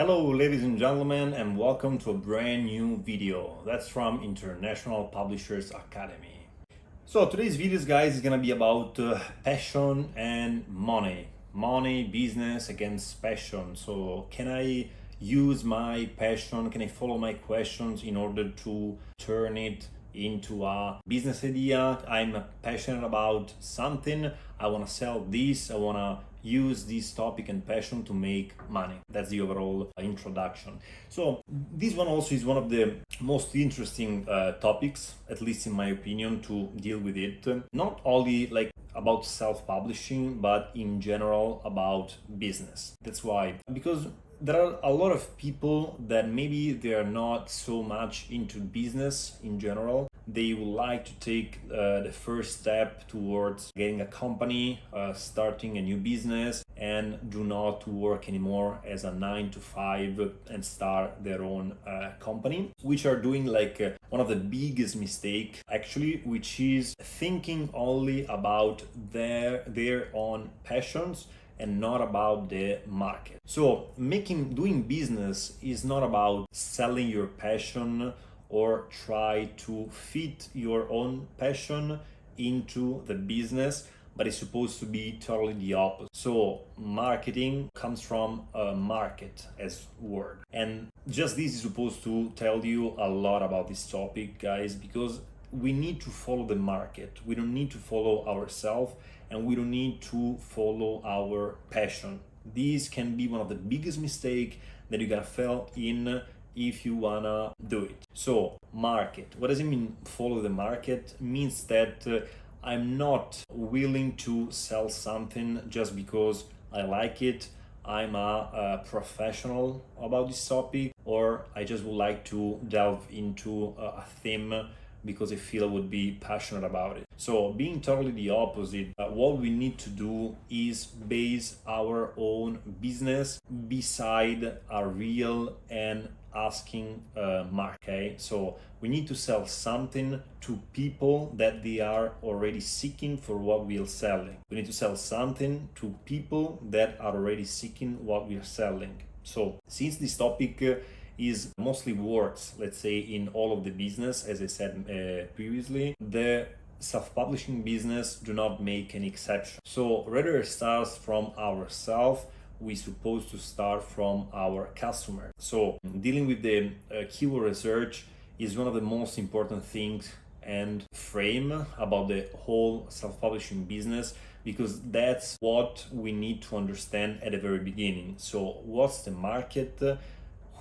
Hello ladies and gentlemen, and welcome to a brand new video. That's from International Publishers Academy. So today's videos, guys, is gonna be about passion and money. Money, business against passion. So can I use my passion, can I follow my questions in order to turn it into a business idea? I'm passionate about something, I want to sell this, I want to use this topic and passion to make money. That's the overall introduction. So this one also is one of the most interesting topics, at least in my opinion, to deal with it. Not only like about self-publishing, but in general about business. That's why, because there are a lot of people that maybe they are not so much into business in general. They would like to take the first step towards getting a company, starting a new business, and do not work anymore as a 9 to 5 and start their own company, which are doing like one of the biggest mistake actually, which is thinking only about their own passions and not about the market. So doing business is not about selling your passion or try to fit your own passion into the business, but it's supposed to be totally the opposite. So marketing comes from a market as word. And just this is supposed to tell you a lot about this topic, guys, because we need to follow the market. We don't need to follow ourselves, and we don't need to follow our passion. This can be one of the biggest mistakes that you're gonna fail in if you wanna do it. So market, what does it mean follow the market? It means that I'm not willing to sell something just because I like it, I'm a professional about this topic, or I just would like to delve into a theme because I feel I would be passionate about it. So being totally the opposite, what we need to do is base our own business beside a real and asking market. Okay? So we need to sell something to people that they are already seeking for what we are selling. We need to sell something to people that are already seeking what we are selling. So since this topic is mostly works, let's say, in all of the business, as I said previously, the self-publishing business do not make an exception. So rather it starts from ourselves, we're supposed to start from our customer. So dealing with the keyword research is one of the most important things and frame about the whole self-publishing business, because that's what we need to understand at the very beginning. So what's the market?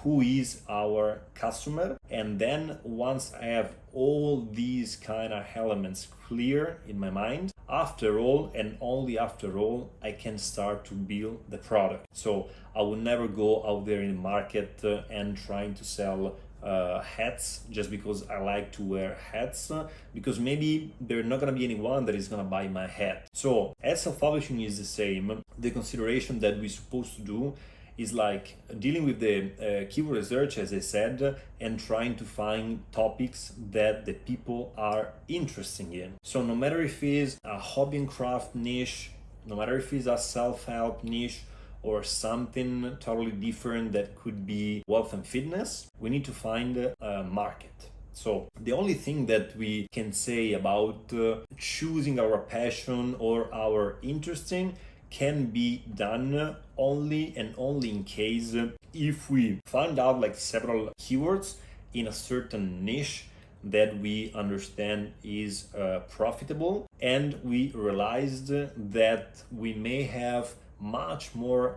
Who is our customer? And then once I have all these kind of elements clear in my mind, after all, and only after all, I can start to build the product. So I will never go out there in the market and trying to sell hats just because I like to wear hats, because maybe there's not gonna be anyone that is gonna buy my hat. So as self-publishing is the same, the consideration that we're supposed to do is like dealing with the keyword research, as I said, and trying to find topics that the people are interested in. So no matter if it's a hobby and craft niche, no matter if it's a self-help niche, or something totally different that could be wealth and fitness, we need to find a market. So the only thing that we can say about choosing our passion or our interesting can be done only and only in case if we find out like several keywords in a certain niche that we understand is profitable, and we realized that we may have much more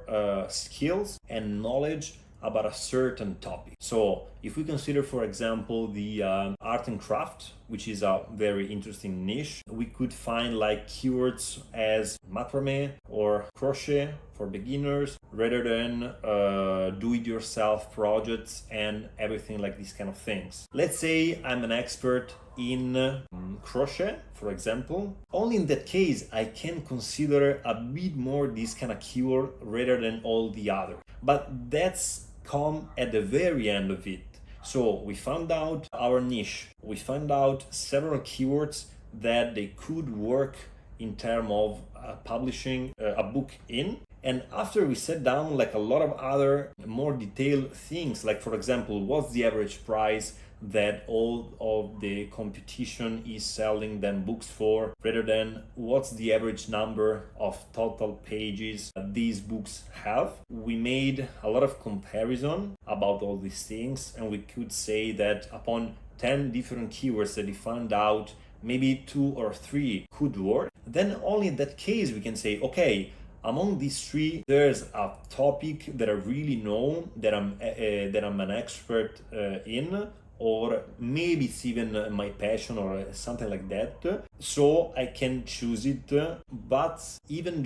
skills and knowledge about a certain topic. So if we consider, for example, the art and craft, which is a very interesting niche, we could find like keywords as macrame or crochet for beginners, rather than do-it-yourself projects and everything like these kind of things. Let's say I'm an expert in crochet, for example. Only in that case I can consider a bit more this kind of keyword rather than all the other. But that's come at the very end of it. So we found out our niche, we found out several keywords that they could work in terms of publishing a book in, And after we set down like a lot of other more detailed things, like for example, what's the average price that all of the competition is selling them books for, rather than what's the average number of total pages these books have. We made a lot of comparison about all these things, and we could say that upon 10 different keywords that we found out, maybe 2 or 3 could work. Then only in that case we can say, okay, among these 3, there's a topic that I really know, that I'm an expert in, or maybe it's even my passion or something like that. So I can choose it. But even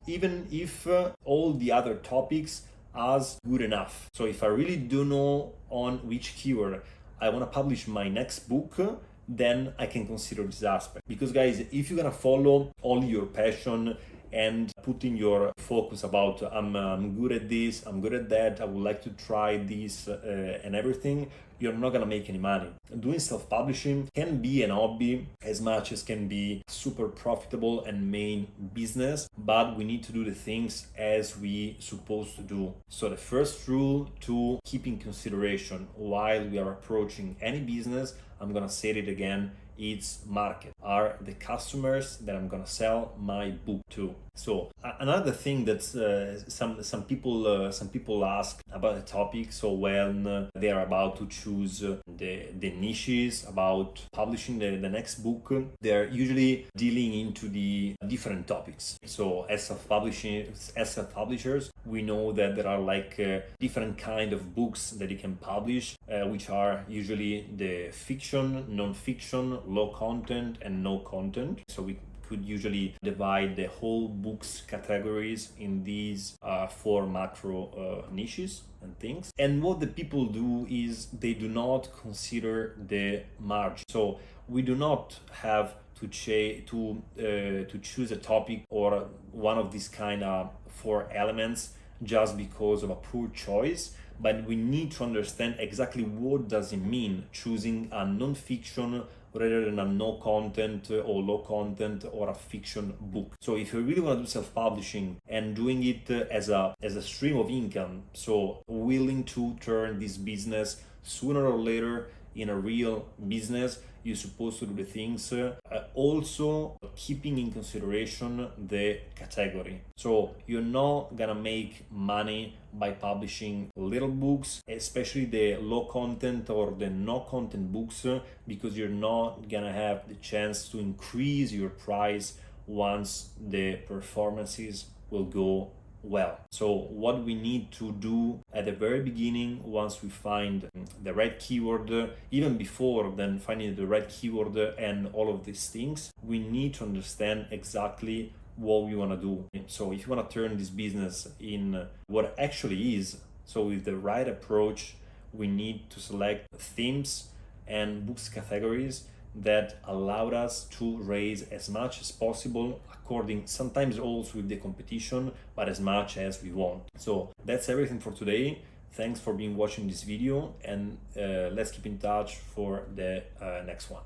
if all the other topics are good enough. So if I really do know on which keyword I want to publish my next book, then I can consider this aspect. Because guys, if you're gonna follow only your passion and putting your focus about I'm good at this, I'm good at that, I would like to try this and everything, you're not gonna make any money. Doing self-publishing can be an hobby as much as can be super profitable and main business, but we need to do the things as we supposed to do. So the first rule to keep in consideration while we are approaching any business, I'm gonna say it again, it's market. Are the customers that I'm gonna sell my book to. So another thing that some people ask about the topic. So when they are about to choose the niches about publishing the next book, they're usually dealing into the different topics. So as self-publishers, we know that there are like different kind of books that you can publish, which are usually the fiction, non-fiction, low content, and no content. So we could usually divide the whole books categories in these 4 macro niches and things. And what the people do is they do not consider the margin. So we do not have to choose a topic or one of these kind of 4 elements just because of a poor choice, but we need to understand exactly what does it mean choosing a non-fiction rather than a no content or low content or a fiction book. So if you really want to do self-publishing and doing it as a stream of income, so willing to turn this business sooner or later in a real business, you're supposed to do the things also keeping in consideration the category. So you're not gonna make money by publishing little books, especially the low content or the no content books, because you're not gonna have the chance to increase your price once the performances will go well. So what we need to do at the very beginning, once we find the right keyword, even before then finding the right keyword and all of these things, we need to understand exactly what we want to do. So if you want to turn this business in what it actually is, so with the right approach, we need to select themes and books categories that allowed us to raise as much as possible, according sometimes also with the competition, but as much as we want. So that's everything for today. Thanks for watching this video, and let's keep in touch for the next one.